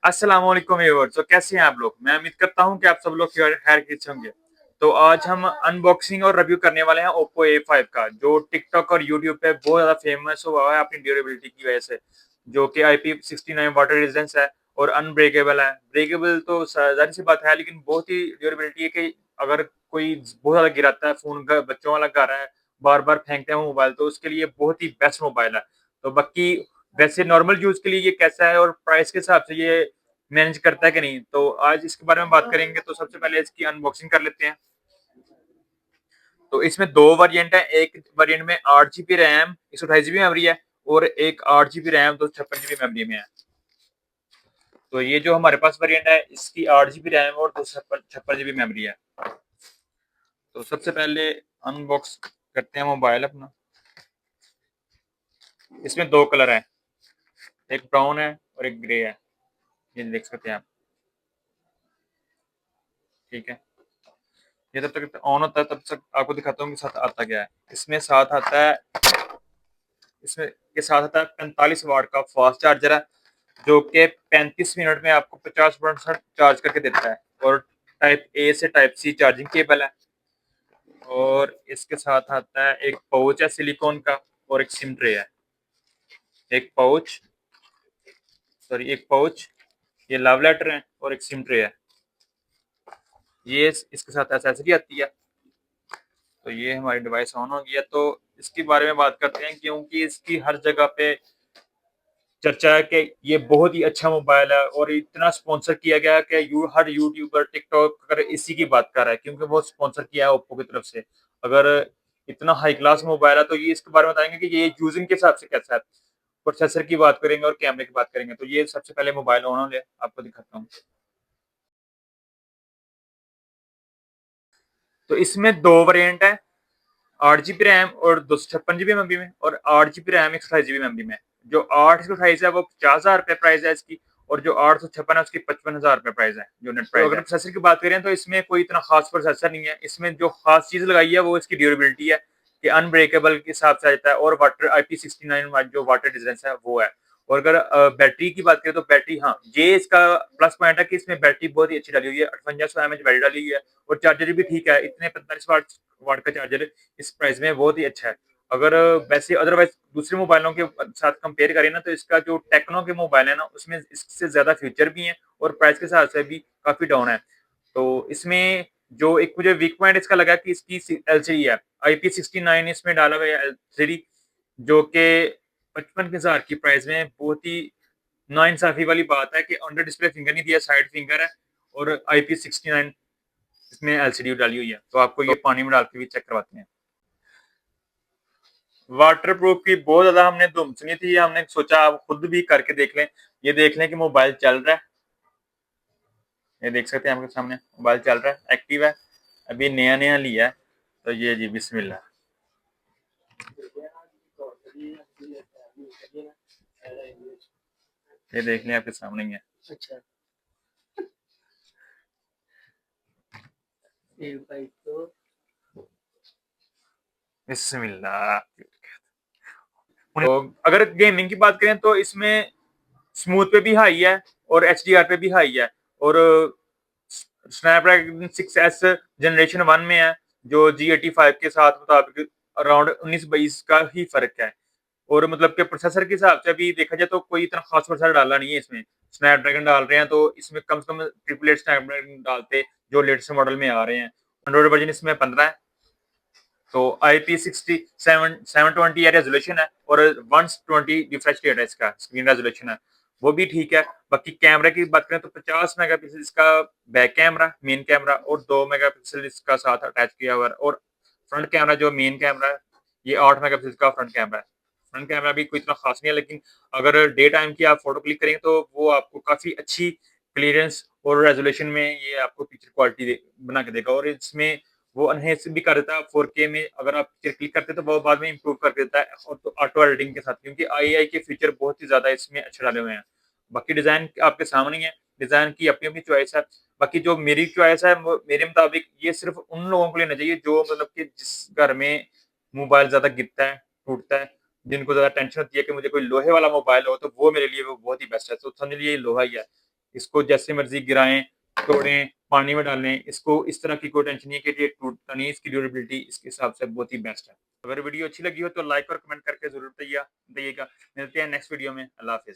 अस्सलामुअलैकुम व्यूअर्स। तो कैसे हैं आप लोग? मैं उम्मीद करता हूं कि आप सब लोग खैर से होंगे। तो आज हम अनबॉक्सिंग और रिव्यू करने वाले हैं Oppo A5 का, जो टिकटॉक और यूट्यूब पे बहुत ज्यादा फेमस हुआ है अपनी ड्यूरेबिलिटी की वजह से, जो कि IP69 वाटर रेजिस्टेंस है और अनब्रेकेबल है। ब्रेकेबल तो जाहिर सी बात है, लेकिन बहुत ही ड्यूरेबिलिटी है कि अगर कोई बहुत ज्यादा गिराता है फोन, बच्चों वाला घर है, बार बार फेंकते हैं मोबाइल, तो उसके लिए बहुत ही बेस्ट मोबाइल है। तो बाकी वैसे नॉर्मल यूज के लिए ये कैसा है और प्राइस के हिसाब से ये मैनेज करता है कि नहीं, तो आज इसके बारे में बात करेंगे। तो सबसे पहले इसकी अनबॉक्सिंग कर लेते हैं। तो इसमें दो वेरिएंट है। एक वेरिएंट में 8 GB रैम, 128 GB मेमोरी है, और एक 8 GB रैम 256 GB मेमोरी में है। तो ये जो हमारे पास वेरिएंट है, इसकी 8 GB रैम और 256 GB मेमोरी है। तो सबसे पहले अनबॉक्स करते हैं मोबाइल अपना। इसमें दो कलर है, एक ब्राउन है और एक ग्रे है, ये देख सकते हैं आप। ठीक है, ये तब तक ऑन होता है तब तक आपको दिखाता हूँ कि साथ आता क्या है। इसमें साथ आता है, इसमें के साथ आता है 45 वाट का फास्ट चार्जर है, जो कि 35 मिनट में आपको 50% चार्ज करके देता है। और टाइप ए से टाइप सी चार्जिंग केबल है। और इसके साथ आता है एक पाउच है सिलिकॉन का, और एक सिम ट्रे है। एक पाउच, सॉरी एक पाउच, ये लव लेटर है, और एक सिम ट्रे है। ये इसके साथ एसेसरी आती है। तो ये हमारी डिवाइस ऑन हो गया। तो इसके बारे में बात करते हैं, क्योंकि इसकी हर जगह पे चर्चा है कि ये बहुत ही अच्छा मोबाइल है, और इतना स्पॉन्सर किया गया है कि हर यूट्यूबर टिकटॉक अगर इसी की बात कर रहा है, क्योंकि वो स्पॉन्सर किया है ओप्पो की तरफ से। अगर इतना हाई क्लास मोबाइल है, तो ये इसके बारे में बताएंगे कि ये यूजिंग के हिसाब से कैसा है। प्रोसेसर की बात करेंगे और कैमरे की बात करेंगे। तो ये सबसे पहले मोबाइल ऑन हो गया, आपको दिखाता हूँ। तो इसमें दो वेरिएंट है, 8 GB रैम और 256 GB मेमोरी में, और 8 GB रैम 128 GB मेमोरी में। जो 8 128 है वो 50,000 रुपये प्राइस है इसकी, और जो 856 है उसकी 55,000 रुपये प्राइस है, जो नेट प्राइस। तो अगर प्रोसेसर की बात करें तो इसमें कोई इतना खास प्रोसेसर नहीं है। इसमें जो खास चीज लगाई है वो इसकी ड्यूरेबिलिटी है, कि अनब्रेकेबल के हिसाब से आता है, और वाटर IP69 जो वाटर रेजिस्टेंस है वो है। और अगर बैटरी की बात करें तो बैटरी, हाँ, ये इसका प्लस पॉइंट है कि इसमें बैटरी बहुत ही अच्छी डाली हुई है, 5800 mAh बैटरी डाली हुई है। और चार्जर भी ठीक है, इतने 45 वाट का चार्जर इस प्राइस में बहुत ही अच्छा है। अगर वैसे अदरवाइज दूसरे मोबाइलों के साथ कंपेयर करें ना, तो इसका जो टेक्नो के मोबाइल है ना, उसमें इससे ज्यादा फीचर भी हैं और प्राइस के हिसाब से भी काफी डाउन है। तो इसमें जो एक मुझे वीक पॉइंट इसका लगा कि इसकी एलसीडी है, IP69 इसमें डाला हुआ है एलसीडी, जो कि 55,000 की प्राइस में बहुत ही नाइंसाफी वाली बात है कि अंडर डिस्प्ले फिंगर नहीं दिया, साइड फिंगर है, और IP69 इसमें एलसीडी डाली हुई है। तो आपको ये पानी में डाल के भी चेक करवाते हैं। वाटर प्रूफ की बहुत ज्यादा हमने धूम सुनी थी, हमने सोचा आप खुद भी करके देख लें। ये देख लें कि मोबाइल चल रहा है। ये देख सकते हैं आपके सामने मोबाइल चल रहा है, एक्टिव है, अभी नया नया लिया है। तो ये जी बिस्मिल्लाह, ये देख लें आपके सामने ही है। अच्छा, बिस्मिल्लाह। तो अगर गेमिंग की बात करें तो इसमें स्मूथ पे भी हाई है, और HDR पे भी हाई है, और स्नैपड्रैगन 6S जनरेशन 1 में है, जो G85 के साथ मुताबिक अराउंड 19-22 का ही फर्क है। और मतलब कि प्रोसेसर के हिसाब से अभी देखा जाए तो कोई इतना खास प्रोसेसर डाला नहीं है इसमें। स्नैपड्रैगन डाल रहे हैं तो इसमें कम से कम 888 स्नैपड्रैगन डालते, जो लेटेस्ट मॉडल में आ रहे हैं। एंड्रॉइड वर्जन इसमें 15 है। तो IP67 रेजोल्यूशन है, और 120 रिफ्रेश रेट है, इसका स्क्रीन रेजोल्यूशन है, वो भी ठीक है। बाकी कैमरे की बात करें तो 50 मेगापिक्सल इसका बैक कैमरा, मेन कैमरा, और 2 मेगापिक्सल इसका साथ अटैच किया हुआ है। और फ्रंट कैमरा जो मेन कैमरा है, ये 8 मेगापिक्सल का फ्रंट कैमरा है। फ्रंट कैमरा भी कोई इतना खास नहीं है, लेकिन अगर डे टाइम की आप फोटो क्लिक करेंगे तो वो आपको काफी अच्छी क्लियरेंस और रेजोल्यूशन में ये आपको पिक्चर क्वालिटी बना के देगा। और इसमें वो एनहेंस भी कर देता है 4K में। अगर आप पिक्चर क्लिक करते हैं तो वो बाद में इंप्रूव कर देता है, और तो ऑटो एडिटिंग के साथ, क्योंकि आई के फीचर बहुत ही ज्यादा इसमें अच्छे डाले हुए हैं। बाकी डिजाइन आपके सामने ही है, डिजाइन की अपनी अपनी चॉइस है। बाकी जो मेरी चॉइस है, मेरे मुताबिक ये सिर्फ उन लोगों को लेना चाहिए जो मतलब कि जिस घर में मोबाइल ज्यादा गिरता है, टूटता है, जिनको ज्यादा टेंशन होती है कि मुझे कोई लोहे वाला मोबाइल हो, तो वो मेरे लिए वो बहुत ही बेस्ट है। तो समझ लीजिए लोहा ही है। इसको जैसे मर्जी गिराएं, तोड़ें, पानी में डालें, इसको इस तरह की कोई टेंशन नहीं है कि ये टूटता नहीं, इसकी ड्यूरेबिलिटी इसके हिसाब से बहुत ही बेस्ट है। अगर वीडियो अच्छी लगी हो तो लाइक और कमेंट करके जरूर बताइएगा। मिलते हैं नेक्स्ट वीडियो में। अल्लाह हाफिज।